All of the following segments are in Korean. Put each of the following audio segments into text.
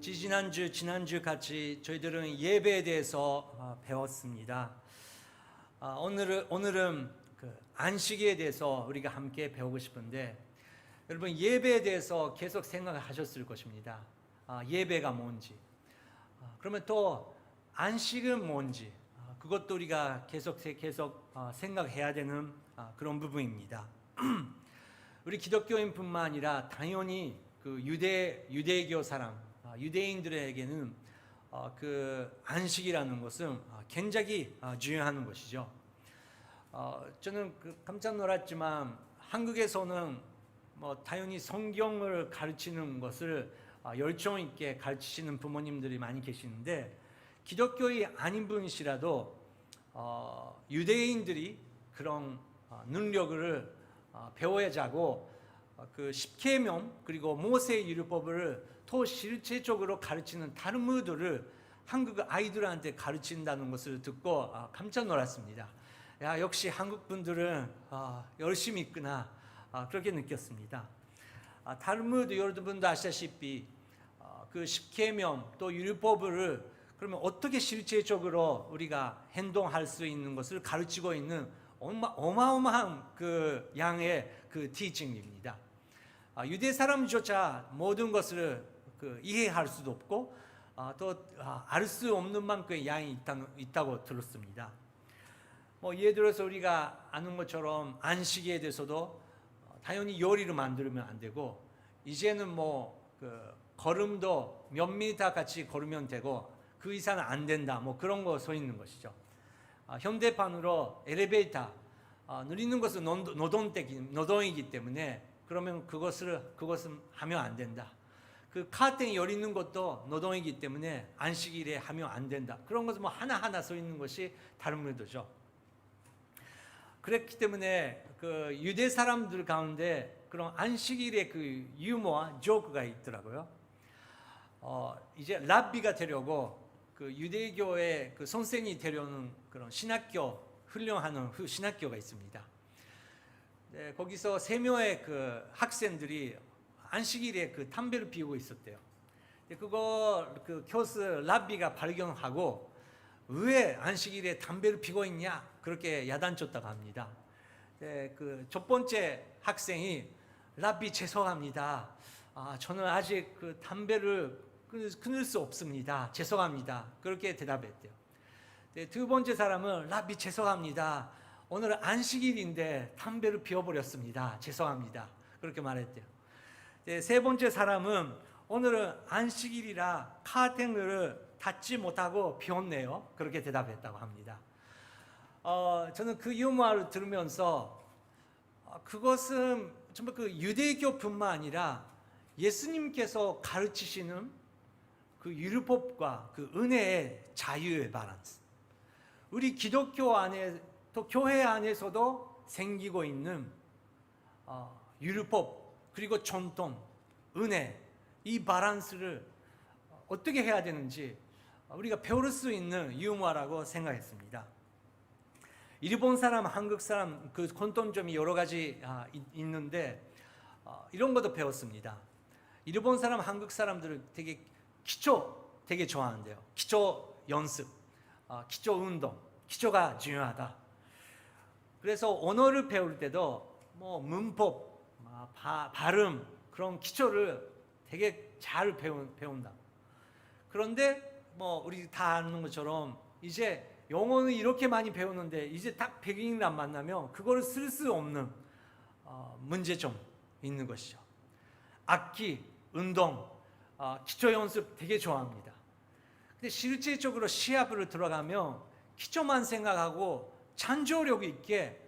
지난주 같이 저희들은 예배에 대해서 배웠습니다. 오늘은 그 안식에 대해서 우리가 함께 배우고 싶은데, 여러분 예배에 대해서 계속 생각하셨을 것입니다. 예배가 뭔지, 그러면 또 안식은 뭔지, 그것도 우리가 계속 생각해야 되는 그런 부분입니다. 우리 기독교인뿐만 아니라 당연히 그 유대교 사람, 유대인들에게는 그 안식이라는 것은 굉장히 중요한 것이죠. 저는 깜짝 놀랐지만 한국에서는 당연히 성경을 가르치는 것을 열정 있게 가르치시는 부모님들이 많이 계시는데, 기독교의 아닌 분이시라도 유대인들이 그런 능력을 배워야자고 그 십계명 그리고 모세의 율법을 더 실제적으로 가르치는 탈무드를 한국 아이들한테 가르친다는 것을 듣고 깜짝 놀랐습니다. 야, 역시 한국 분들은 열심히 있구나, 그렇게 느꼈습니다. 탈무드, 여러분도 아시다시피 그 십계명 또 율법을 그러면 어떻게 실제적으로 우리가 행동할 수 있는 것을 가르치고 있는 어마어마한 그 양의 그 티칭입니다. 유대 사람조차 모든 것을 이해할 수도 없고 또 알 수 없는 만큼의 양이 있다고 들었습니다. 예를 들어서 우리가 아는 것처럼 안식에 대해서도 당연히 요리를 만들면 안 되고, 이제는 걸음도 몇 미터 같이 걸으면 되고 그 이상은 안 된다, 그런 거 써 있는 것이죠. 현대판으로 엘리베이터 누리는 것은 노동이기 때문에 그러면 그것은 하면 안 된다. 그 카텐이 열리는 것도 노동이기 때문에 안식일에 하면 안 된다. 그런 것은 하나하나 써 있는 것이 탈무드죠. 그렇기 때문에 그 유대 사람들 가운데 그런 안식일의 그 유머와 조크가 있더라고요. 이제 랍비가 되려고 그 유대교의 그 선생이 되려는 그런 신학교 훈련하는 신학교가 있습니다. 네, 거기서 3명의 그 학생들이 안식일에 그 담배를 피우고 있었대요. 그 교수 랍비가 발견하고 왜 안식일에 담배를 피우고 있냐, 그렇게 야단쳤다고 합니다. 네, 그 첫 번째 학생이 랍비 죄송합니다. 저는 아직 그 담배를 끊을 수 없습니다. 죄송합니다. 그렇게 대답했대요. 네, 두 번째 사람은 랍비 죄송합니다. 오늘은 안식일인데 담배를 피워버렸습니다. 죄송합니다. 그렇게 말했대요. 네, 세 번째 사람은 오늘은 안식일이라 카텐을 닫지 못하고 피웠네요. 그렇게 대답했다고 합니다. 저는 그 유머를 들으면서 그것은 정말 그 유대교뿐만 아니라 예수님께서 가르치시는 그 율법과 그 은혜의 자유의 밸런스, 우리 기독교 안에 또 교회 안에서도 생기고 있는 율법 그리고 전통, 은혜, 이 밸런스를 어떻게 해야 되는지 우리가 배울 수 있는 유머라고 생각했습니다. 일본 사람, 한국 사람 그 공통점이 여러 가지 있는데 이런 것도 배웠습니다. 일본 사람, 한국 사람들은 되게 기초 되게 좋아하는데요. 기초 연습, 기초 운동, 기초가 중요하다. 그래서 언어를 배울 때도 문법, 발음, 그런 기초를 되게 잘 배운다. 그런데 우리 다 아는 것처럼 이제 영어는 이렇게 많이 배우는데 이제 딱 백인이랑 만나면 그거를 쓸 수 없는 문제점 있는 것이죠. 악기, 운동, 기초 연습 되게 좋아합니다. 근데 실질적으로 시합으로 들어가면 기초만 생각하고 창조력 있게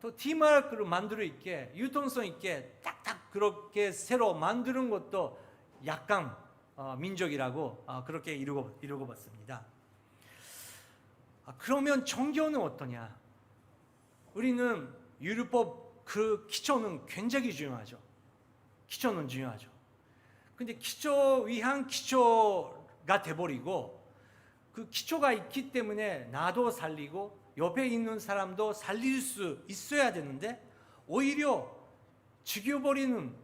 또 팀워크를 만들 있게 유통성 있게 딱딱 그렇게 새로 만드는 것도 약간 민족이라고 그렇게 이루고 봤습니다. 그러면 종교는 어떠냐? 우리는 율법 그 기초는 굉장히 중요하죠. 기초는 중요하죠. 근데 기초 위한 기초가 돼버리고 그 기초가 있기 때문에 나도 살리고 옆에 있는 사람도 살릴 수 있어야 되는데 오히려 죽여버리는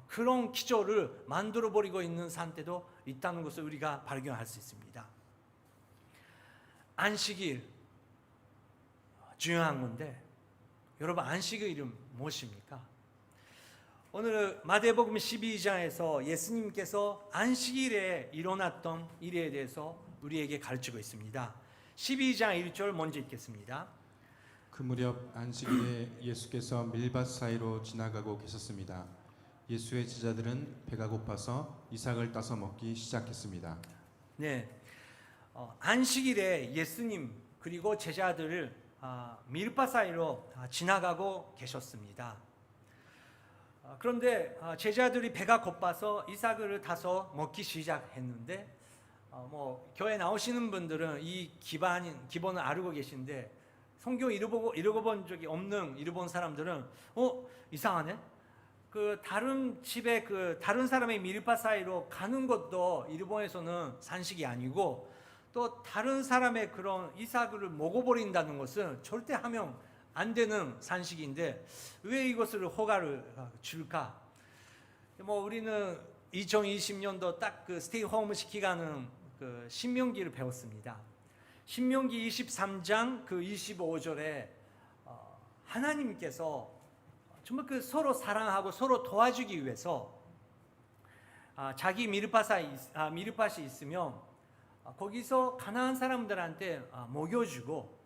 그런 기조를 만들어 버리고 있는 상태도 있다는 것을 우리가 발견할 수 있습니다. 안식일 중요한 건데 여러분 안식의 이름 무엇입니까? 오늘 마태복음 12장에서 예수님께서 안식일에 일어났던 일에 대해서 우리에게 가르치고 있습니다. 12장 1절 먼저 읽겠습니다. 그 무렵 안식일에 예수께서 밀밭 사이로 지나가고 계셨습니다. 예수의 제자들은 배가 고파서 이삭을 따서 먹기 시작했습니다. 네, 안식일에 예수님 그리고 제자들을 밀밭 사이로 지나가고 계셨습니다. 그런데 제자들이 배가 고파서 이삭을 타서 먹기 시작했는데 교회 나오시는 분들은 이 기본을 알고 계신데 성경 읽어본 적이 없는 읽어본 사람들은 이상하네. 다른 집에 다른 사람의 밀밭 사이로 가는 것도 일본에서는 산식이 아니고 또 다른 사람의 그런 이삭을 먹어버린다는 것은 절대 하면 안 되는 산식인데 왜 이것을 허가를 줄까? 우리는 2020년도 딱 스테이 홈 시기가는 신명기를 배웠습니다. 신명기 23장 25절에 하나님께서 정말 서로 사랑하고 서로 도와주기 위해서 자기 밀밭이 있으면 거기서 가난한 사람들한테 먹여주고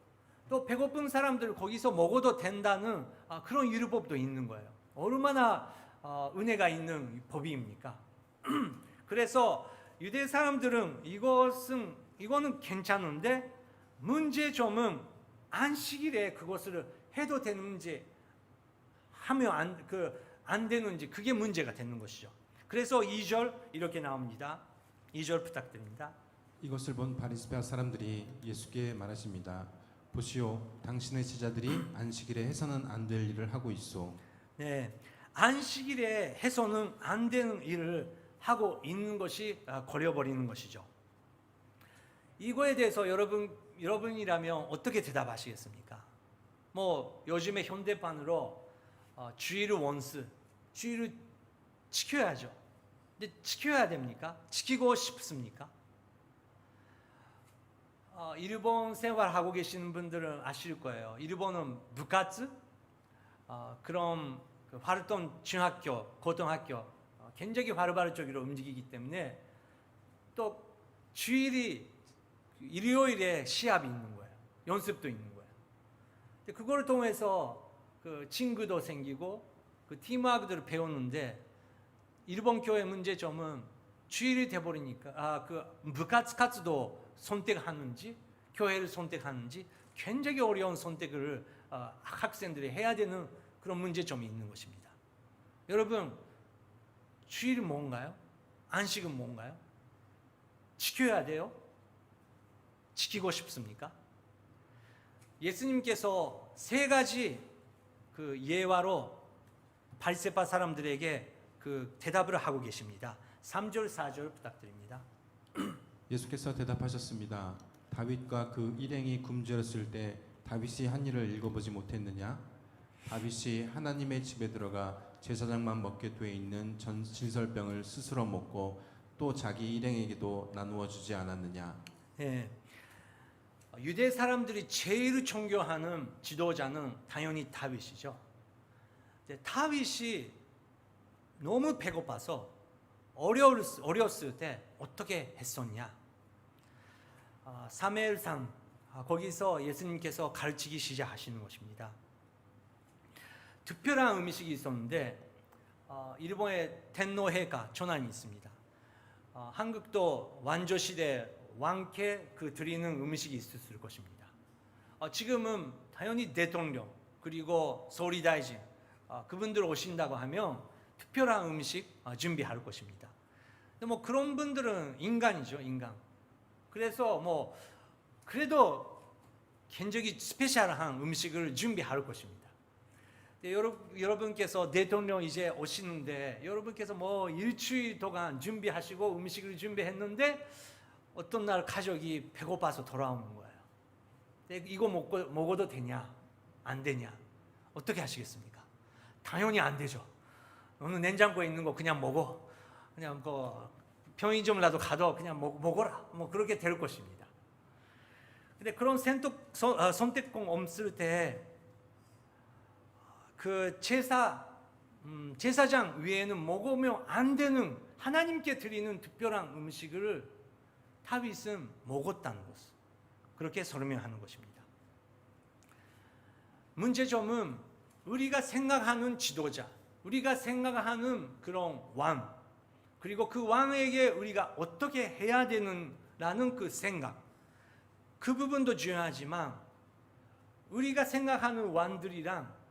또 배고픈 사람들 거기서 먹어도 된다는 그런 율법도 있는 거예요. 얼마나 은혜가 있는 법입니까? 그래서 유대 사람들은 이거는 괜찮은데 문제점은 안식일에 그것을 해도 되는지 하면 안 되는지 그게 문제가 되는 것이죠. 그래서 2절 이렇게 나옵니다. 2절 부탁드립니다. 이것을 본 바리새파 사람들이 예수께 말하십니다. 보시오, 당신의 제자들이 안식일에 해서는 안 될 일을 하고 있소. 네, 안식일에 해서는 안 되는 일을 하고 있는 것이 걸려버리는 것이죠. 이거에 대해서 여러분이라면 어떻게 대답하시겠습니까? 요즘에 현대판으로 주의를 원스, 주의를 지켜야죠. 근데 지켜야 됩니까? 지키고 싶습니까? 일본 생활하고 계시는 분들은 아실 거예요. 일본은 부카츠, 그런 활동 중학교, 고등학교 굉장히 바로바로 쪽으로 움직이기 때문에 또 주일이 일요일에 시합이 있는 거예요. 연습도 있는 거예요. 근데 그걸 통해서 친구도 생기고 팀워크들을 배우는데 일본 교회 문제점은 주일이 돼버리니까 부카츠活動 선택하는지 교회를 선택하는지 굉장히 어려운 선택을 학생들이 해야 되는 그런 문제점이 있는 것입니다. 여러분 주일은 뭔가요? 안식은 뭔가요? 지켜야 돼요? 지키고 싶습니까? 예수님께서 세 가지 예화로 바리새파 사람들에게 대답을 하고 계십니다. 3절 4절 부탁드립니다. 예수께서 대답하셨습니다. 다윗과 그 일행이 굶주렸을 때 다윗이 한 일을 읽어보지 못했느냐? 다윗이 하나님의 집에 들어가 제사장만 먹게 돼 있는 진설병을 스스로 먹고 또 자기 일행에게도 나누어 주지 않았느냐? 네. 유대 사람들이 제일 존경하는 지도자는 당연히 다윗이죠. 다윗이 너무 배고파서 어렸을 때 어떻게 했었냐? 사무엘상 거기서 예수님께서 가르치기 시작하시는 것입니다. 특별한 음식이 있었는데 일본의 텐노해가 전환이 있습니다. 한국도 완조 시대 왕께 드리는 음식이 있었을 것입니다. 지금은 당연히 대통령 그리고総理大臣 그분들 오신다고 하면 특별한 음식 준비할 것입니다. 근데 그런 분들은 인간이죠, 인간. 그래서 그래도 굉장히 스페셜한 음식을 준비할 것입니다. 여러분께서 대통령 이제 오시는데 여러분께서 일주일 동안 준비하시고 음식을 준비했는데 어떤 날 가족이 배고파서 돌아오는 거예요. 이거 먹어도 되냐? 안 되냐? 어떻게 하시겠습니까? 당연히 안 되죠. 어느 냉장고에 있는 거 그냥 먹어. 그냥 뭐 편의점이라도 가도 그냥 먹어라. 뭐 그렇게 될 것입니다. 근데 그런 선택권 없을 때 그 제사장 위에는 먹으면 안 되는 하나님께 드리는 특별한 음식을 다윗은 먹었다는 것. 그렇게 설명하는 것입니다. 문제점은 우리가 생각하는 지도자, 우리가 생각하는 그런 왕, 그리고 그 왕에게 우리가 어떻게 해야 되는라는 그 생각, 그 부분도 중요하지만 우리가 생각하는 왕들이랑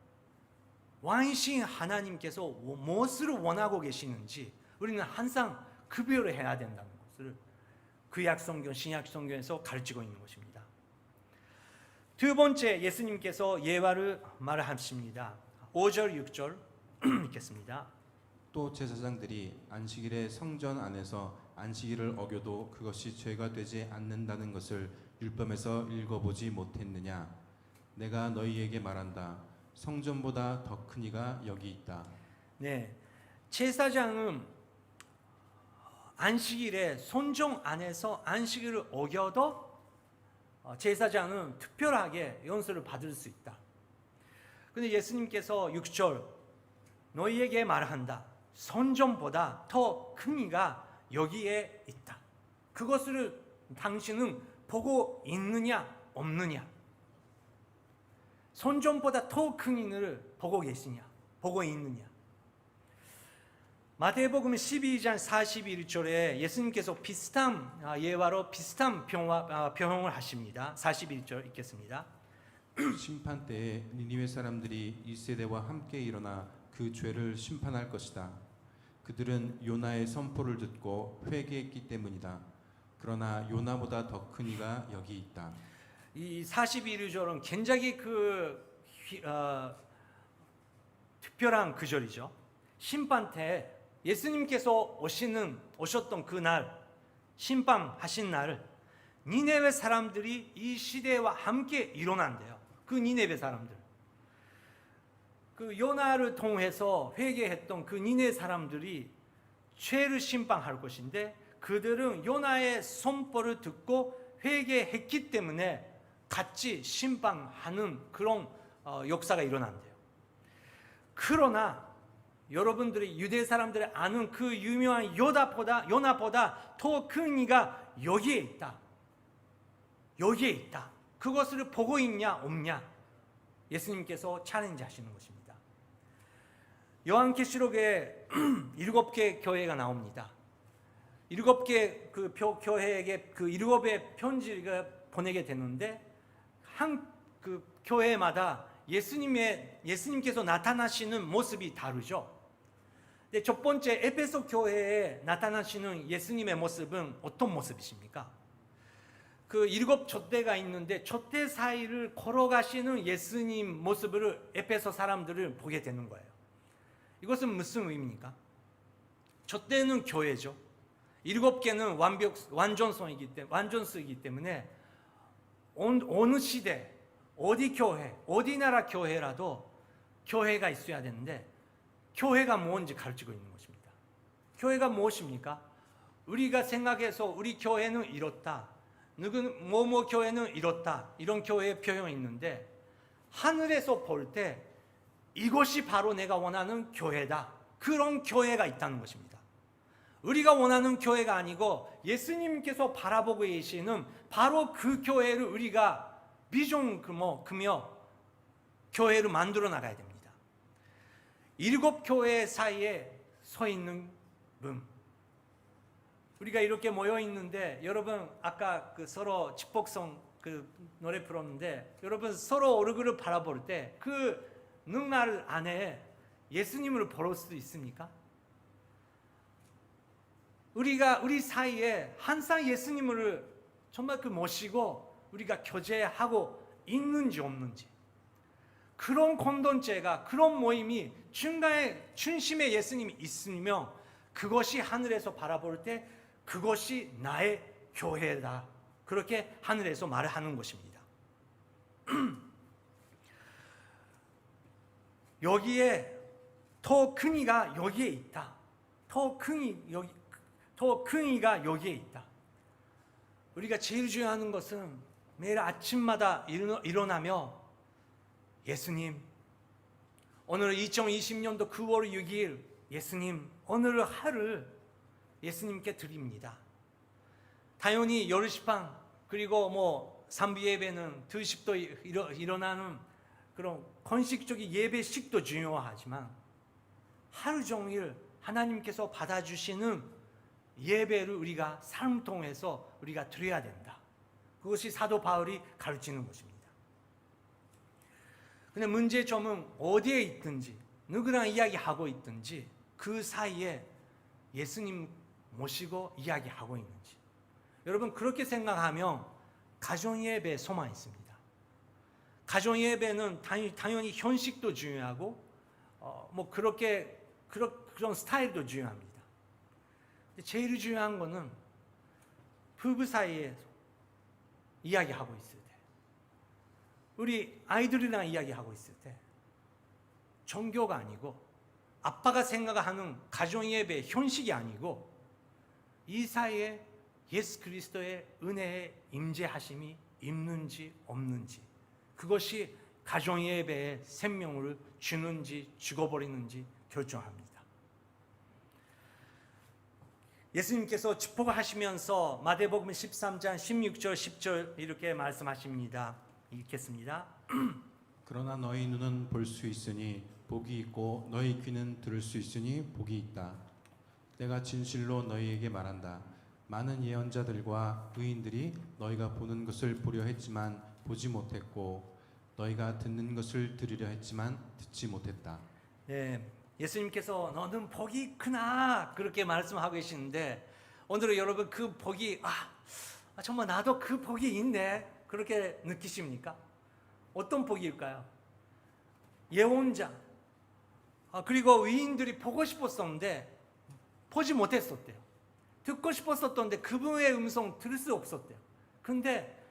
왕이신 하나님께서 무엇을 원하고 계시는지 우리는 항상 구별을 해야 된다는 것을 구약 성경, 신약 성경에서 가르치고 있는 것입니다. 두 번째, 예수님께서 예화를 말하십니다. 5절, 6절 읽겠습니다. 또 제사장들이 안식일에 성전 안에서 안식일을 어겨도 그것이 죄가 되지 않는다는 것을 율법에서 읽어보지 못했느냐? 내가 너희에게 말한다. 성전보다 더 큰 이가 여기 있다. 네, 제사장은 안식일에 성전 안에서 안식일을 어겨도 제사장은 특별하게 용서를 받을 수 있다. 근데 예수님께서 6절 너희에게 말한다. 성전보다 더 큰 이가 여기에 있다. 그것을 당신은 보고 있느냐 없느냐? 성전보다 더 큰 이를 보고 계시냐? 보고 있느냐? 마태복음 12장 41절에 예수님께서 비슷한 예화로 비슷한 병을 하십니다. 41절 읽겠습니다. 심판 때에 니니웨 사람들이 이 세대와 함께 일어나 그 죄를 심판할 것이다. 그들은 요나의 선포를 듣고 회개했기 때문이다. 그러나 요나보다 더 큰 이가 여기 있다. 이 41절은 굉장히 특별한 구절이죠. 심판 때 예수님께서 오셨던 그날, 심판하신 날, 니네베 사람들이 이 시대와 함께 일어난대요. 그 니네베 사람들, 그 요나를 통해서 회개했던 그 니네 사람들이 죄를 심판할 것인데, 그들은 요나의 선포를 듣고 회개했기 때문에 같이 심판하는 그런 역사가 일어난대요. 그러나 여러분들이 유대 사람들이 아는 그 유명한 요나보다 더 큰 이가 여기에 있다. 여기에 있다. 그것을 보고 있냐 없냐? 예수님께서 챌린지 하시는 것입니다. 요한계시록에 7개 교회가 나옵니다. 7개 그 교회에게 그 7의 편지를 보내게 되는데, 한 그 교회마다 예수님께서 나타나시는 모습이 다르죠. 근데 첫 번째 에베소 교회에 나타나시는 예수님의 모습은 어떤 모습이십니까? 그 7 촛대가 있는데 촛대 사이를 걸어가시는 예수님 모습을 에베소 사람들을 보게 되는 거예요. 이것은 무슨 의미입니까? 촛대는 교회죠. 7개는 완전성이기 때문에 어느 시대, 어디 교회, 어디 나라 교회라도 교회가 있어야 되는데, 교회가 뭔지 가르치고 있는 것입니다. 교회가 무엇입니까? 우리가 생각해서 우리 교회는 이렇다, 뭐뭐 교회는 이렇다, 이런 교회의 표현이 있는데, 하늘에서 볼 때 이것이 바로 내가 원하는 교회다, 그런 교회가 있다는 것입니다. 우리가 원하는 교회가 아니고 예수님께서 바라보고 계시는 바로 그 교회를 우리가 비전 그며 교회를 만들어 나가야 됩니다. 7 교회 사이에 서 있는 분, 우리가 이렇게 모여 있는데, 여러분 아까 그 서로 직복성 그 노래 풀었는데, 여러분 서로 얼굴을 바라볼 때 그 눈알 안에 예수님을 볼 수 있습니까? 우리 사이에 항상 예수님을 정말 모시고 우리가 교제하고 있는지 없는지, 그런 공동체가, 그런 모임이 중간에 중심에 예수님이 있으면 그것이 하늘에서 바라볼 때 그것이 나의 교회다, 그렇게 하늘에서 말을 하는 것입니다. 여기에 더 큰 이가 여기에 있다. 더 큰 이가 여기에 있다. 우리가 제일 중요한 것은 매일 아침마다 일어나며 예수님, 오늘 2020년도 9월 6일 예수님, 오늘 하루 예수님께 드립니다. 당연히 10시 반 그리고 삼부 예배는 2시도 일어나는 그런 건식적인 예배식도 중요하지만 하루 종일 하나님께서 받아주시는 예배를 우리가 삶 통해서 우리가 드려야 된다. 그것이 사도 바울이 가르치는 것입니다. 근데 문제점은 어디에 있든지 누구랑 이야기하고 있든지 그 사이에 예수님 모시고 이야기하고 있는지, 여러분 그렇게 생각하면 가정예배에 소망이 있습니다. 가정예배는 당연히 현식도 중요하고 그런 스타일도 중요합니다. 제일 중요한 거는 부부 사이에 이야기하고 있을 때, 우리 아이들이랑 이야기하고 있을 때, 종교가 아니고 아빠가 생각하는 가정예배 현식이 아니고 이 사이에 예수 그리스도의 은혜의 임재하심이 있는지 없는지, 그것이 가정예배의 생명을 주는지 죽어버리는지 결정합니다. 예수님께서 축복하시면서 마태복음 13장 16절 10절 이렇게 말씀하십니다. 읽겠습니다. 그러나 너희 눈은 볼 수 있으니 복이 있고 너희 귀는 들을 수 있으니 복이 있다. 내가 진실로 너희에게 말한다. 많은 예언자들과 의인들이 너희가 보는 것을 보려 했지만 보지 못했고 너희가 듣는 것을 들으려 했지만 듣지 못했다. 네, 예수님께서 너는 복이 크나 그렇게 말씀하고 계시는데, 오늘은 여러분 그 복이 정말 나도 그 복이 있네 그렇게 느끼십니까? 어떤 복일까요? 예언자 그리고 의인들이 보고 싶었었는데 보지 못했었대요. 듣고 싶었었던데 그분의 음성 들을 수 없었대요. 그런데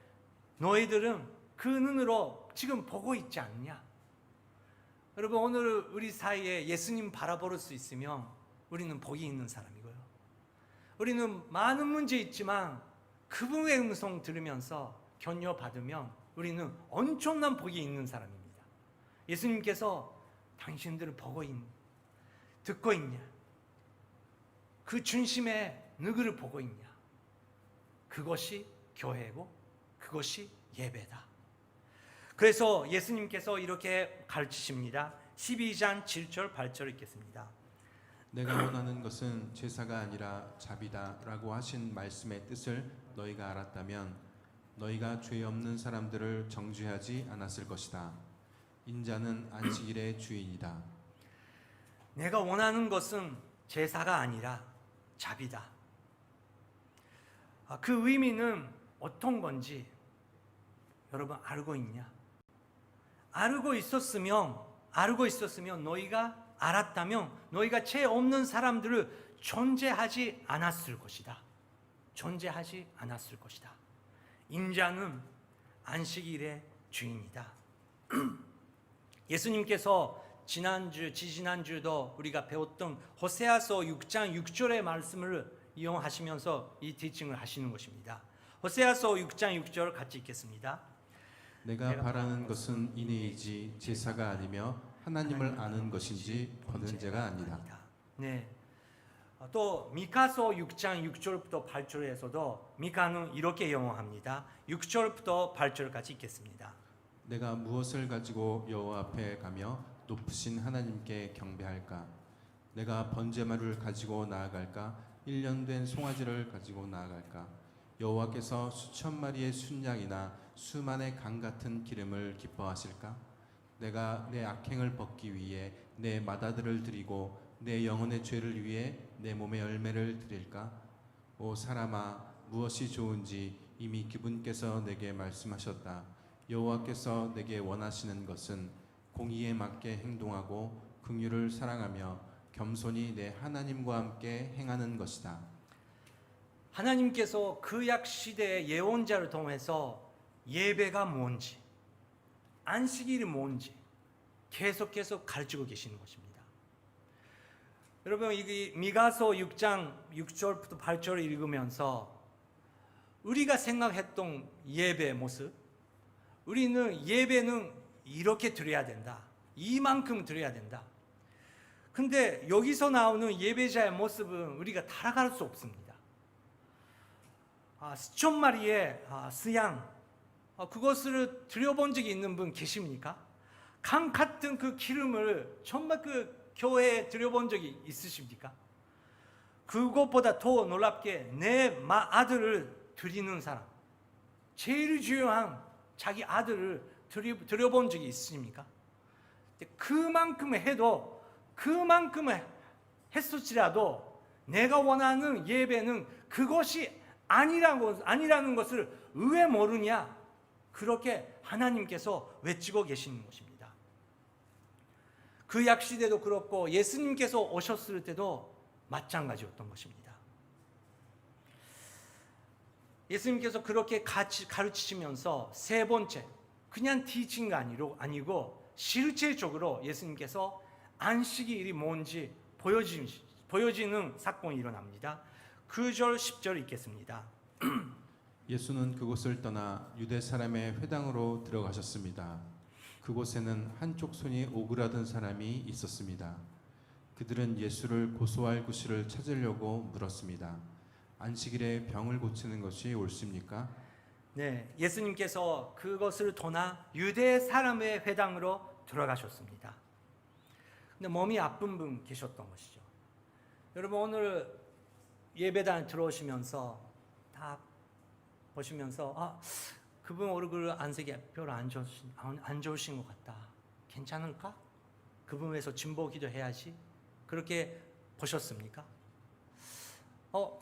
너희들은 그 눈으로 지금 보고 있지 않냐? 여러분 오늘 우리 사이에 예수님 바라볼 수 있으면 우리는 복이 있는 사람이고요. 우리는 많은 문제 있지만 그분의 음성 들으면서 격려받으면 우리는 엄청난 복이 있는 사람입니다. 예수님께서 당신들을 듣고 있냐? 그 중심에 누구를 보고 있냐? 그것이 교회고 그것이 예배다. 그래서 예수님께서 이렇게 가르치십니다. 12장 7절 8절 읽겠습니다. 내가 원하는 것은 제사가 아니라 자비다 라고 하신 말씀의 뜻을 너희가 알았다면 너희가 죄 없는 사람들을 정죄하지 않았을 것이다. 인자는 안식일의 주인이다. 내가 원하는 것은 제사가 아니라 자비다. 그 의미는 어떤 건지 여러분 알고 있냐? 알고 있었으면 너희가 알았다면 너희가 죄 없는 사람들을 존재하지 않았을 것이다. 존재하지 않았을 것이다. 인자는 안식일의 주인이다. 예수님께서 지지난주도 우리가 배웠던 호세아서 6장 6절의 말씀을 이용하시면서 이 티칭을 하시는 것입니다. 호세아서 6장 6절 같이 읽겠습니다. 내가 바라는 것은 인애이지 제사가 아니며 하나님을 아는 것인지 번제가 아니다. 네. 또 미카서 6장 6절부터 8절에서도 미카는 이렇게 영어합니다. 6절부터 8절까지 읽겠습니다. 내가 무엇을 가지고 여호와 앞에 가며 높으신 하나님께 경배할까? 내가 번제물을 가지고 나아갈까? 1년 된 송아지를 가지고 나아갈까? 여호와께서 수천 마리의 순양이나 수만의 강 같은 기름을 기뻐하실까? 내가 내 악행을 벗기 위해 내 맏아들을 드리고 내 영혼의 죄를 위해 내 몸의 열매를 드릴까? 오 사람아, 무엇이 좋은지 이미 그분께서 내게 말씀하셨다. 여호와께서 내게 원하시는 것은 공의에 맞게 행동하고 긍휼을 사랑하며 겸손히 내 하나님과 함께 행하는 것이다. 하나님께서 구약 시대의 예언자를 통해서 예배가 뭔지, 안식일이 뭔지 계속해서 가르치고 계시는 것입니다. 여러분 이 미가서 6장 6절부터 8절을 읽으면서 우리가 생각했던 예배의 모습, 우리는 예배는 이렇게 드려야 된다. 이만큼 드려야 된다. 근데 여기서 나오는 예배자의 모습은 우리가 따라갈 수 없습니다. 수천 마리의 수양, 그것을 드려본 적이 있는 분 계십니까? 강 같은 그 기름을 정말 그 교회에 드려본 적이 있으십니까? 그것보다 더 놀랍게 내 아들을 드리는 사람, 제일 중요한 자기 아들을 드려본 적이 있습니까? 그만큼 해도, 그만큼 했을지라도 내가 원하는 예배는 그것이 아니라는 것을 왜 모르냐? 그렇게 하나님께서 외치고 계시는 것입니다. 그 약시대도 그렇고 예수님께서 오셨을 때도 마찬가지였던 것입니다. 예수님께서 그렇게 가르치시면서 세 번째, 그냥 티칭가 아니고 실제적으로 예수님께서 안식일이 뭔지 보여지는 사건이 일어납니다. 9절 10절 읽겠습니다. 예수는 그곳을 떠나 유대 사람의 회당으로 들어가셨습니다. 그곳에는 한쪽 손이 오그라든 사람이 있었습니다. 그들은 예수를 고소할 구실을 찾으려고 물었습니다. 안식일에 병을 고치는 것이 옳습니까? 네, 예수님께서 그것을 떠나 유대 사람의 회당으로 들어가셨습니다. 근데 몸이 아픈 분 계셨던 것이죠. 여러분 오늘 예배당 들어오시면서 다 보시면서 그분 얼굴 안색이 별로 안 좋으신 것 같다. 괜찮을까? 그분 위해서 진보 기도해야지. 그렇게 보셨습니까?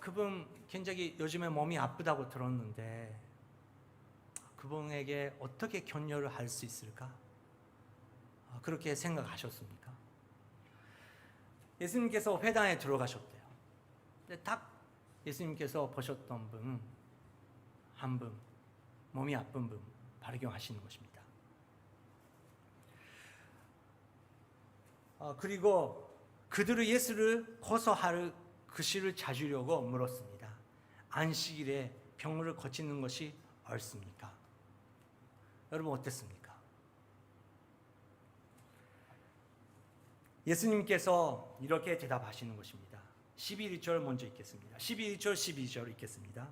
그분 굉장히 요즘에 몸이 아프다고 들었는데 그분에게 어떻게 격려를 할 수 있을까? 그렇게 생각하셨습니까? 예수님께서 회당에 들어가셨대요. 근데 딱 예수님께서 보셨던 분, 한 분, 몸이 아픈 분 발견하시는 것입니다. 그리고 그들은 예수를 고소할 구실을 찾으려고 물었습니다. 안식일에 병을 고치는 것이 옳습니까? 여러분 어땠습니까? 예수님께서 이렇게 대답하시는 것입니다. 11절 먼저 읽겠습니다. 11절 12절 읽겠습니다.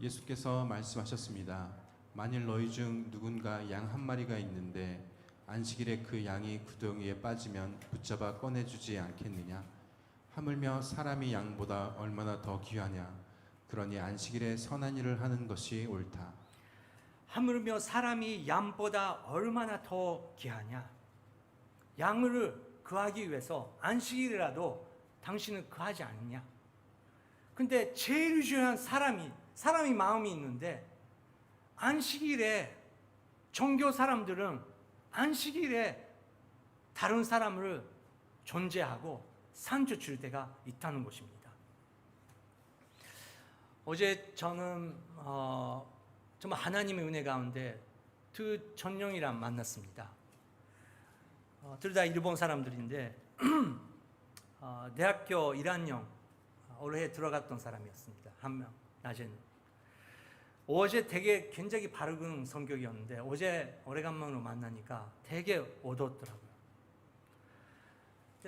예수께서 말씀하셨습니다. 만일 너희 중 누군가 양 한 마리가 있는데 안식일에 그 양이 구덩이에 빠지면 붙잡아 꺼내주지 않겠느냐? 하물며 사람이 양보다 얼마나 더 귀하냐? 그러니 안식일에 선한 일을 하는 것이 옳다. 하물며 사람이 양보다 얼마나 더 귀하냐? 양을 구하기 위해서 안식일이라도 당신은 구하지 않느냐? 근데 제일 중요한 사람이 마음이 있는데 안식일에 종교 사람들은 안식일에 다른 사람을 존재하고 상처 줄 때가 있다는 것입니다. 어제 저는 정말 하나님의 은혜 가운데 두 전령이랑 만났습니다. 둘 다 일본 사람들인데 대학교 1학년 올해 들어갔던 사람이었습니다. 한 명, 낮에는. 어제 되게 굉장히 밝은 성격이었는데 어제 오래간만으로 만나니까 되게 어둡더라고요.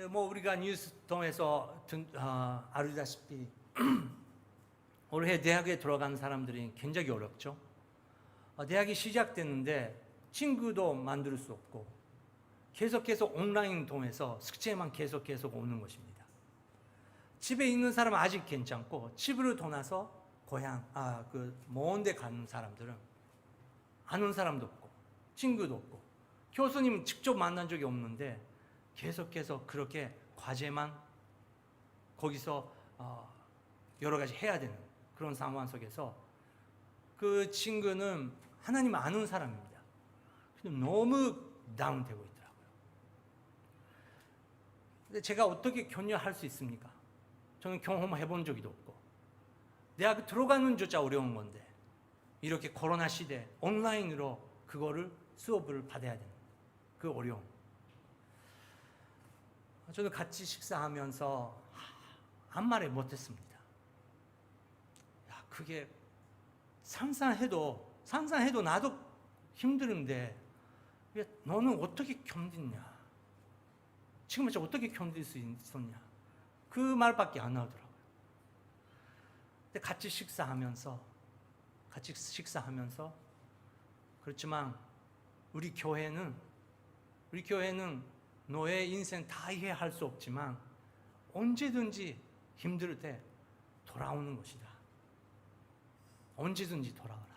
뭐 우리가 뉴스 통해서 알다시피 올해 대학에 들어간 사람들이 굉장히 어렵죠. 대학이 시작됐는데 친구도 만들 수 없고 계속해서 온라인 통해서 숙제만 계속 오는 것입니다. 집에 있는 사람은 아직 괜찮고 집으로 떠나서 고향, 먼 데 가는 사람들은 아는 사람도 없고 친구도 없고 교수님 직접 만난 적이 없는데 계속해서 그렇게 과제만 거기서 여러 가지 해야 되는 그런 상황 속에서 그 친구는 하나님 아는 사람입니다. 근데 너무 다운되고 있더라고요. 근데 제가 어떻게 격려할 수 있습니까? 저는 경험해 본 적이 없고 대학 들어가는 조차 어려운 건데 이렇게 코로나 시대 온라인으로 그거를 수업을 받아야 되는 그 어려움. 저는 같이 식사하면서 아무 말을 못했습니다. 야, 그게 상상해도 나도 힘드는데 왜 너는 어떻게 견디냐? 지금 어떻게 견딜 수 있었냐? 그 말밖에 안 나오더라고요. 근데 같이 식사하면서 그렇지만 우리 교회는 너의 인생 다 이해할 수 없지만 언제든지 힘들 때 돌아오는 것이다. 언제든지 돌아오라.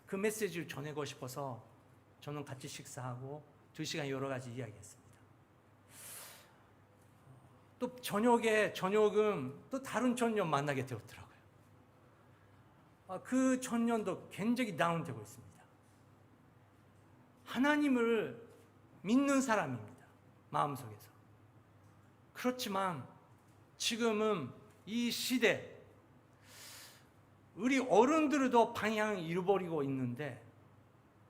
그 메시지를 전하고 싶어서 저는 같이 식사하고 2시간 여러 가지 이야기했습니다. 또 저녁은 또 다른 청년 만나게 되었더라고요. 그 청년도 굉장히 다운되고 있습니다. 하나님을 믿는 사람입니다. 마음속에서. 그렇지만 지금은 이 시대 우리 어른들도 방향을 잃어버리고 있는데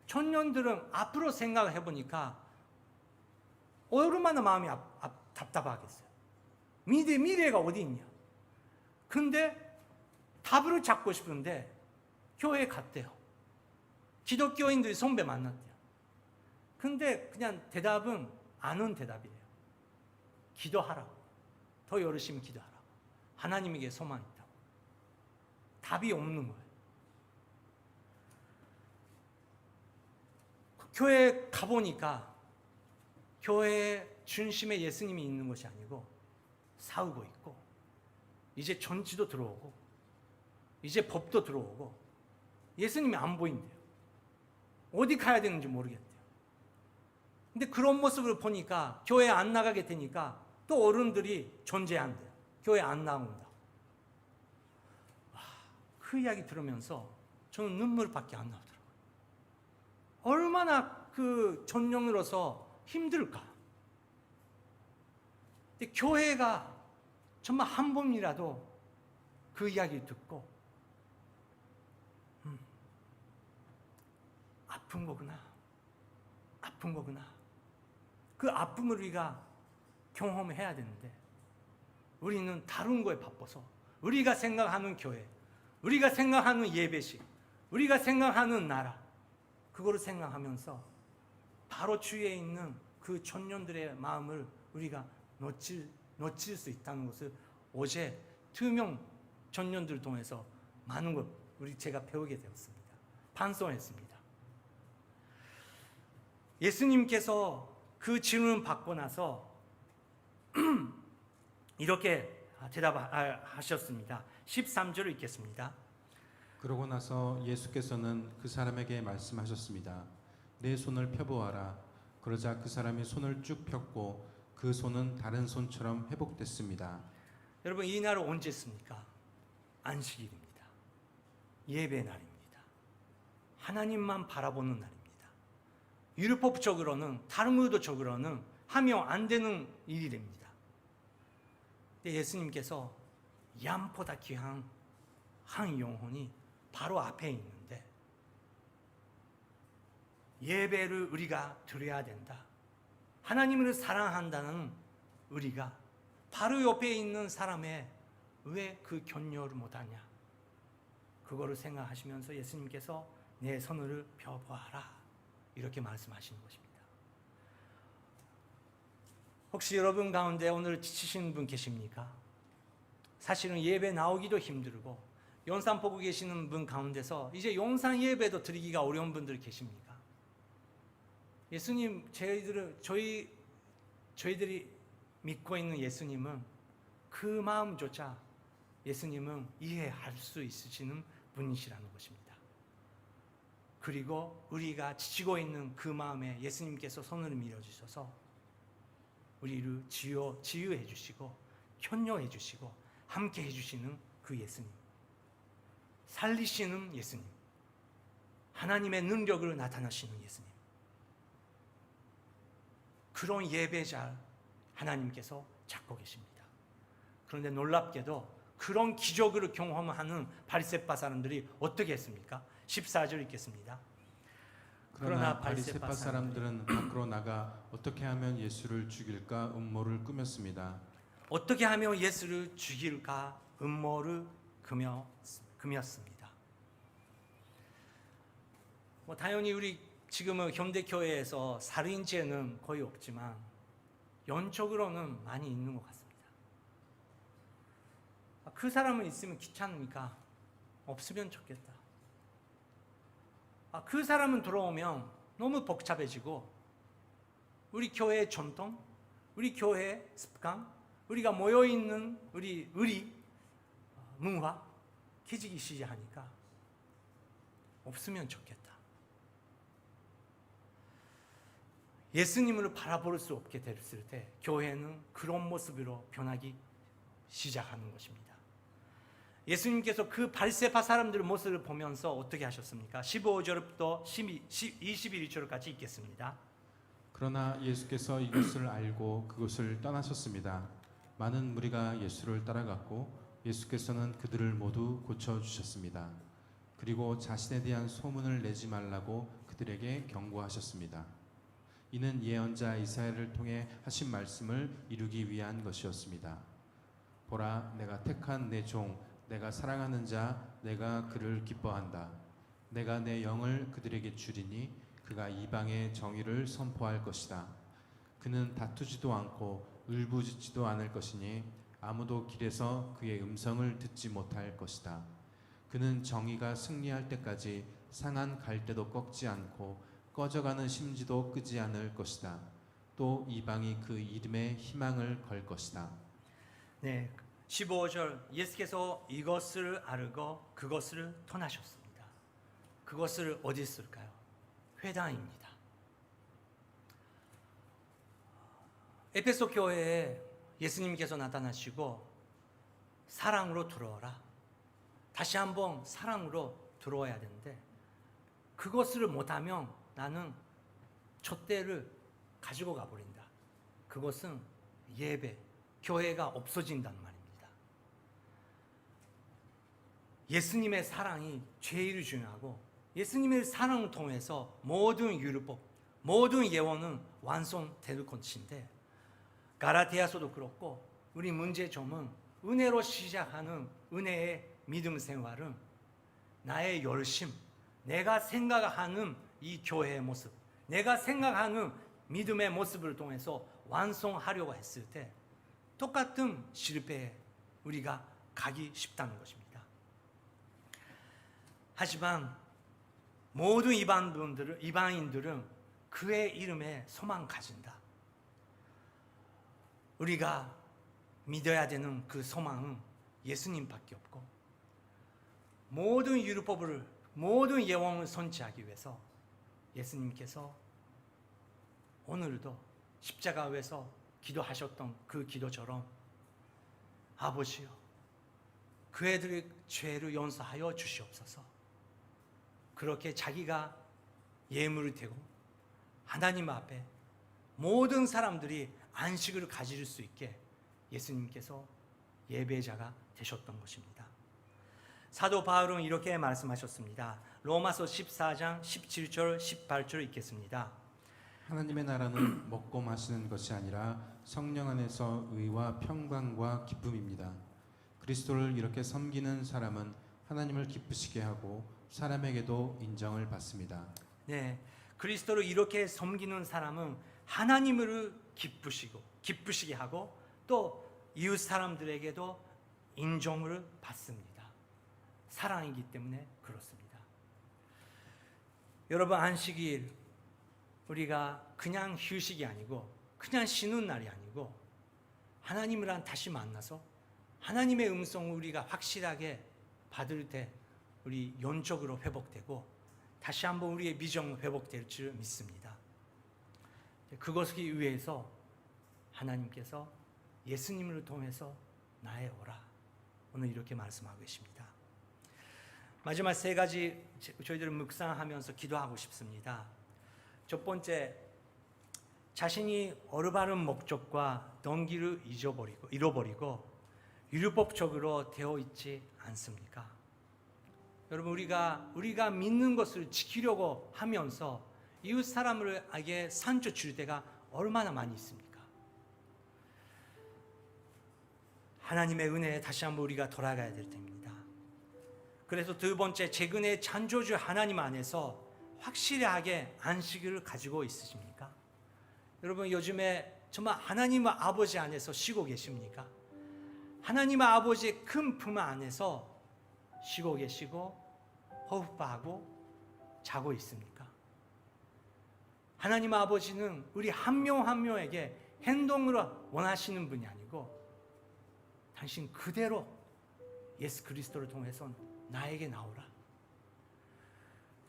청년들은 앞으로 생각해 보니까 얼마나 마음이 답답하겠어요. 미래가 어디 있냐? 근데 답을 찾고 싶은데 교회에 갔대요. 기독교인들이 선배 만났대요. 근데 그냥 대답은 아는 대답이에요. 기도하라고. 더 열심히 기도하라고. 하나님에게 소망이 있다고. 답이 없는 거예요. 교회에 가보니까 교회의 중심에 예수님이 있는 것이 아니고 싸우고 있고 이제 정치도 들어오고 이제 법도 들어오고 예수님이 안 보인대요. 어디 가야 되는지 모르겠대요. 근데 그런 모습을 보니까 교회 안 나가게 되니까 또 어른들이 존재한대요. 교회 안 나온다. 그 이야기 들으면서 저는 눈물밖에 안 나오더라고요. 얼마나 그 전령으로서 힘들까. 근데 교회가 정말 한 번이라도 그 이야기를 듣고 아픈 거구나. 그 아픔을 우리가 경험해야 되는데 우리는 다른 거에 바빠서 우리가 생각하는 교회, 우리가 생각하는 예배식, 우리가 생각하는 나라 그거를 생각하면서 바로 주위에 있는 그 청년들의 마음을 우리가 놓칠 수 있다는 것을 어제 2명 청년들 통해서 많은 걸 제가 배우게 되었습니다. 반성했습니다. 예수님께서 그 질문 받고 나서 이렇게 대답하셨습니다. 13절을 읽겠습니다. 그러고 나서 예수께서는 그 사람에게 말씀하셨습니다. 내 손을 펴보아라. 그러자 그 사람이 손을 쭉 폈고 그 손은 다른 손처럼 회복됐습니다. 여러분 이 날은 언제 있습니까? 안식일입니다. 예배 날입니다. 하나님만 바라보는 날입니다. 율법적으로는 다른 의도적으로는 하면 안 되는 일입니다. 근데 예수님께서 양보다 귀한 한 영혼이 바로 앞에 있는데 예배를 우리가 드려야 된다. 하나님을 사랑한다는 우리가 바로 옆에 있는 사람의 왜 그 격려를 못하냐. 그거를 생각하시면서 예수님께서 내 손을 펴보아라. 이렇게 말씀하시는 것입니다. 혹시 여러분 가운데 오늘 지치신 분 계십니까? 사실은 예배 나오기도 힘들고 영상 보고 계시는 분 가운데서 이제 영상 예배도 드리기가 어려운 분들 계십니까? 예수님, 저희들이 믿고 있는 예수님은 그 마음조차 예수님은 이해할 수 있으시는 분이시라는 것입니다. 그리고 우리가 지치고 있는 그 마음에 예수님께서 손을 밀어주셔서 우리를 치유해 주시고 격려해 주시고 함께 해주시는 그 예수님, 살리시는 예수님, 하나님의 능력을 나타내시는 예수님, 그런 예배자 하나님께서 찾고 계십니다. 그런데 놀랍게도 그런 기적을 경험하는 바리새파 사람들이 어떻게 했습니까? 14절 읽겠습니다. 그러나 바리새파 사람들은 밖으로 나가 어떻게 하면 예수를 죽일까 음모를 꾸몄습니다. 어떻게 하면 예수를 죽일까 음모를 금였습니다. 당연히 우리 지금은 현대교회에서 살인죄는 거의 없지만 연적으로는 많이 있는 것 같습니다. 그 사람은 있으면 귀찮으니까 없으면 좋겠다. 그 사람은 들어오면 너무 복잡해지고 우리 교회의 전통, 우리 교회의 습관, 우리가 모여있는 우리 문화 깨지기 시작하니까 없으면 좋겠다. 예수님을 바라볼 수 없게 됐을 때 교회는 그런 모습으로 변하기 시작하는 것입니다. 예수님께서 그 발세파 사람들의 모습을 보면서 어떻게 하셨습니까? 15절부터 21절까지 읽겠습니다. 그러나 예수께서 이것을 알고 그곳을 떠나셨습니다. 많은 무리가 예수를 따라갔고 예수께서는 그들을 모두 고쳐주셨습니다. 그리고 자신에 대한 소문을 내지 말라고 그들에게 경고하셨습니다. 이는 예언자 이사야를 통해 하신 말씀을 이루기 위한 것이었습니다. 보라, 내가 택한 내 종, 내가 사랑하는 자, 내가 그를 기뻐한다. 내가 내 영을 그들에게 주리니 그가 이방의 정의를 선포할 것이다. 그는 다투지도 않고 울부짖지도 않을 것이니 아무도 길에서 그의 음성을 듣지 못할 것이다. 그는 정의가 승리할 때까지 상한 갈대도 꺾지 않고 꺼져가는 심지도 끄지 않을 것이다. 또 이방이 그 이름에 희망을 걸 것이다. 네, 15절 예수께서 이것을 알고 그것을 떠나셨습니다. 그것을 어디 있을까요? 회당입니다. 에베소 교회에 예수님께서 나타나시고 사랑으로 들어오라. 다시 한번 사랑으로 들어와야 되는데 그것을 못하면 나는 촛대를 가지고 가버린다. 그것은 예배, 교회가 없어진다는 말입니다. 예수님의 사랑이 제일 중요하고 예수님의 사랑을 통해서 모든 율법, 모든 예언은 완성될 것인데 가라티아서도 그렇고 우리 문제점은 은혜로 시작하는 은혜의 믿음 생활은 나의 열심, 내가 생각하는 이 교회의 모습, 내가 생각하는 믿음의 모습을 통해서 완성하려고 했을 때 똑같은 실패에 우리가 가기 쉽다는 것입니다. 하지만 모든 이방인들은 그의 이름에 소망 가진다. 우리가 믿어야 되는 그 소망은 예수님밖에 없고 모든 율법을 모든 예언을 선지하기 위해서 예수님께서 오늘도 십자가 위에서 기도하셨던 그 기도처럼 아버지여 그 애들의 죄를 용서하여 주시옵소서. 그렇게 자기가 예물이 되고 하나님 앞에 모든 사람들이 안식을 가질 수 있게 예수님께서 예배자가 되셨던 것입니다. 사도 바울은 이렇게 말씀하셨습니다. 로마서 14장 17절 18절 읽겠습니다. 하나님의 나라는 먹고 마시는 것이 아니라 성령 안에서 의와 평강과 기쁨입니다. 그리스도를 이렇게 섬기는 사람은 하나님을 기쁘시게 하고 사람에게도 인정을 받습니다. 네, 그리스도를 이렇게 섬기는 사람은 하나님을 기쁘시게 하고 또 이웃 사람들에게도 인정을 받습니다. 사랑이기 때문에 그렇습니다. 여러분 안식일 우리가 그냥 휴식이 아니고 그냥 쉬는 날이 아니고 하나님이랑 다시 만나서 하나님의 음성을 우리가 확실하게 받을 때 우리 영적으로 회복되고 다시 한번 우리의 비전이 회복될 줄 믿습니다. 그것을 위해서 하나님께서 예수님을 통해서 나의 오라 오늘 이렇게 말씀하고 계십니다. 마지막 세 가지 저희들은 묵상하면서 기도하고 싶습니다. 첫 번째, 자신이 올바른 목적과 동기를 잃어버리고 율법적으로 되어 있지 않습니까? 여러분 우리가 믿는 것을 지키려고 하면서 이웃 사람에게 상처 줄 때가 얼마나 많이 있습니까? 하나님의 은혜에 다시 한번 우리가 돌아가야 될 때입니다. 그래서 두 번째, 최근에 창조주 하나님 안에서 확실하게 안식일을 가지고 있으십니까? 여러분 요즘에 정말 하나님 아버지 안에서 쉬고 계십니까? 하나님 아버지의 큰 품 안에서 쉬고 계시고 호흡하고 자고 있습니까? 하나님 아버지는 우리 한 명 한 명에게 행동을 원하시는 분이 아니고 당신 그대로 예수 그리스도를 통해서 나에게 나오라.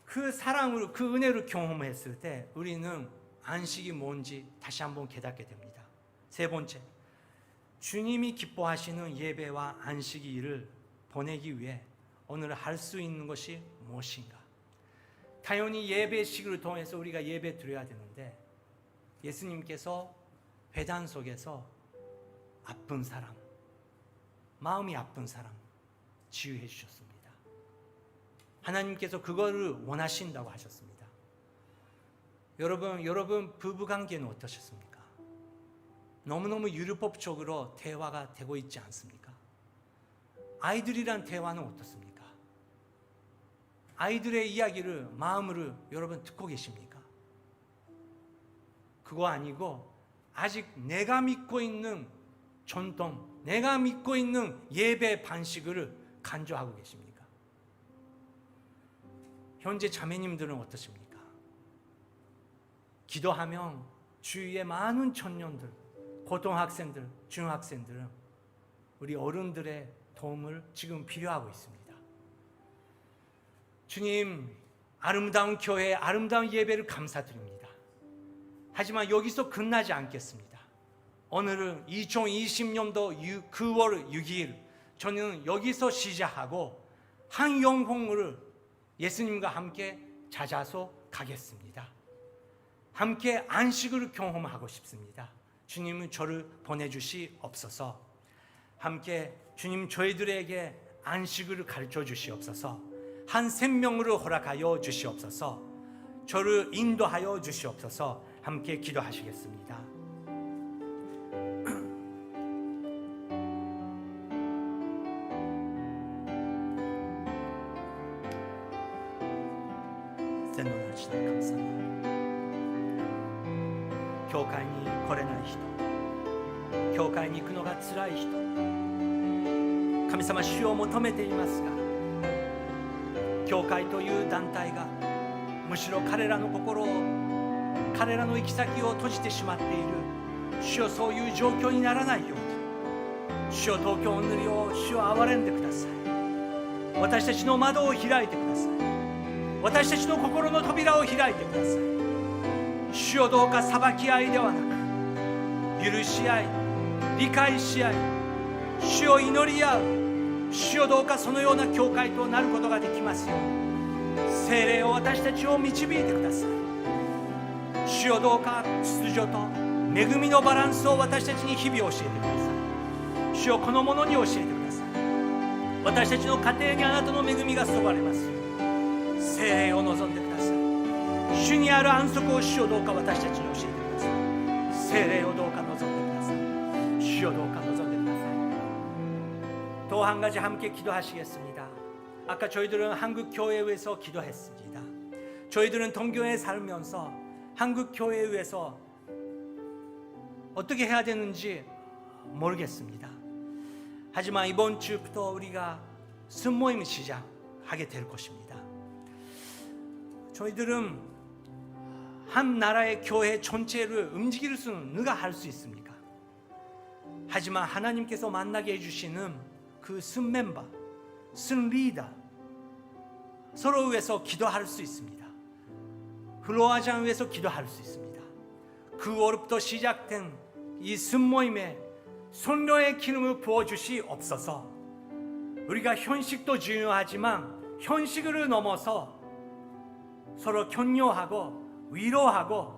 그 사랑으로, 그 은혜를 경험했을 때 우리는 안식이 뭔지 다시 한번 깨닫게 됩니다. 세 번째, 주님이 기뻐하시는 예배와 안식일을 보내기 위해 오늘 할 수 있는 것이 무엇인가? 당연히 예배식을 통해서 우리가 예배 드려야 되는데 예수님께서 회단 속에서 아픈 사람, 마음이 아픈 사람 치유해 주셨습니다. 하나님께서 그거를 원하신다고 하셨습니다. 여러분 부부관계는 어떠셨습니까? 너무너무 율법적으로 대화가 되고 있지 않습니까? 아이들이란 대화는 어떻습니까? 아이들의 이야기를 마음으로 여러분 듣고 계십니까? 그거 아니고 아직 내가 믿고 있는 전통, 내가 믿고 있는 예배 방식을 간주하고 계십니까? 현재 자매님들은 어떠십니까? 기도하면 주위의 많은 청년들, 고등학생들, 중학생들은 우리 어른들의 도움을 지금 필요하고 있습니다. 주님, 아름다운 교회, 아름다운 예배를 감사드립니다. 하지만 여기서 끝나지 않겠습니다. 오늘은 2020년도 9월 6일 저는 여기서 시작하고 한 영혼을 예수님과 함께 찾아서 가겠습니다. 함께 안식을 경험하고 싶습니다. 주님은 저를 보내주시옵소서. 함께 주님 저희들에게 안식을 가르쳐 주시옵소서. 한 생명으로 허락하여 주시옵소서. 저를 인도하여 주시옵소서. 함께 기도하시겠습니다. 감사합니다.教会に来れない人、教会に行くのが辛い人、神様主を求めていますが、教会という団体がむしろ彼らの心を、彼らの行き先を閉じてしまっている。主よ、そういう状況にならないように、主よ、東京お塗りを主よ憐れんでください。私たちの窓を開いてください。私たちの心の扉を開いてください。主よ、どうか裁き合いではなく許し合い、理解し合い、主よ祈り合う。主よ、どうかそのような教会となることができますように、聖霊を私たちを導いてください。主よ、どうか秩序と恵みのバランスを私たちに日々教えてください。主よ、このものに教えてください。私たちの家庭にあなたの恵みが注がれますように、聖霊を望んでください。主にある安息を主よ、どうか私たちに教えてください。聖霊をどうか望んでください。主よ、どうか望んでください。또 한 가지 함께 기도하시겠습니다. 아까 저희들은 한국 교회에 의해서 기도했습니다. 저희들은 동교에 살면서 한국 교회에 의해서 어떻게 해야 되는지 모르겠습니다. 하지만 이번 주부터 우리가 순모임을 시작하게 될 것입니다. 저희들은 한 나라의 교회 전체를 움직일 수는 누가 할 수 있습니까? 하지만 하나님께서 만나게 해주시는 그 순멤버, 순리더, 서로 위해서 기도할 수 있습니다. 플로아장 위해서 기도할 수 있습니다. 9월부터 시작된 이 순모임에 손녀의 기름을 부어주시옵소서. 우리가 현식도 중요하지만 현식을 넘어서 서로 격려하고 위로하고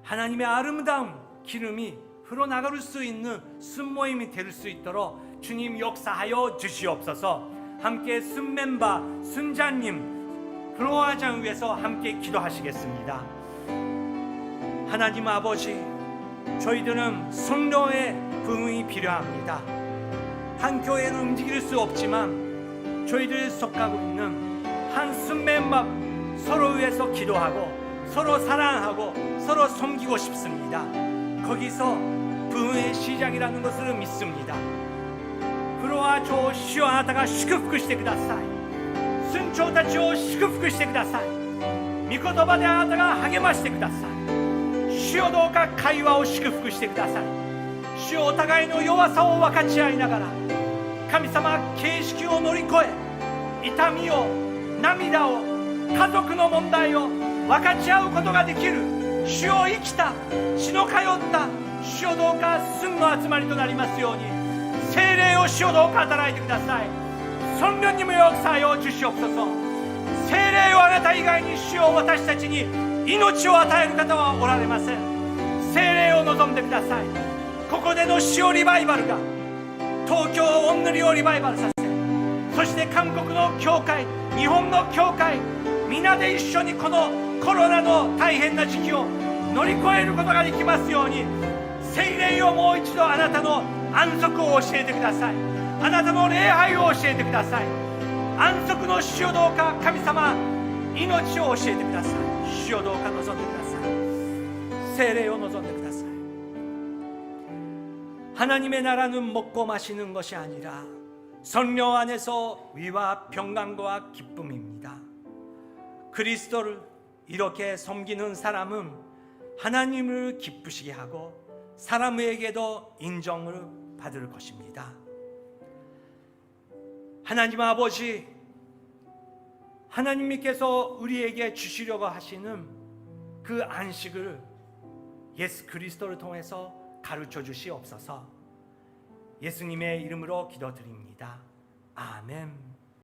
하나님의 아름다운 기름이 흘러나갈 수 있는 순모임이 될 수 있도록 주님 역사하여 주시옵소서. 함께 순멤버, 순자님, 플로아장 위해서 함께 기도하시겠습니다. 하나님 아버지, 저희들은 성령의 부흥이 필요합니다. 한 교회는 움직일 수 없지만 저희들이 속하고 있는 한 순매밥 서로 위해서 기도하고 서로 사랑하고 서로 섬기고 싶습니다. 거기서 부흥의 시작이라는 것을 믿습니다. 그러와 조主をあなたが祝福してください。寸長たちを祝福してください。御言葉であなたが励ましてください。主よどうか会話を祝福してください。主よお互いの弱さを分かち合いながら、神様、形式を乗り越え、痛みを、涙を、家族の問題を分かち合うことができる主よ生きた血の通った主よどうか寸の集まりとなりますように、聖霊を主よどうか働いてください。성령님의역사여주시옵소서。聖霊をあなた以外に主よ私たちに命を与える方はおられません。聖霊を望んでください。ここでの主よリバイバルが東京オンヌリをリバイバルさせ、そして韓国の教会、日本の教会、皆で一緒にこのコロナの大変な時期を乗り越えることができますように、聖霊をもう一度あなたの安息を教えてください。あなたの礼拝を教えてください。安息の主よどうか神様、命を教えてください。主よどうか望んでください。聖霊を望んでください。 하나님의 나라는 먹고 마시는 것이 아니라 성령 안에서 위와 평강과 기쁨입니다. 그리스도를 이렇게 섬기는 사람은 하나님을 기쁘시게 하고 사람에게도 인정을 받을 것입니다. 하나님 아버지, 하나님께서 우리에게 주시려고 하시는 그 안식을 예수 그리스도를 통해서 가르쳐 주시옵소서. 예수님의 이름으로 기도드립니다. 아멘.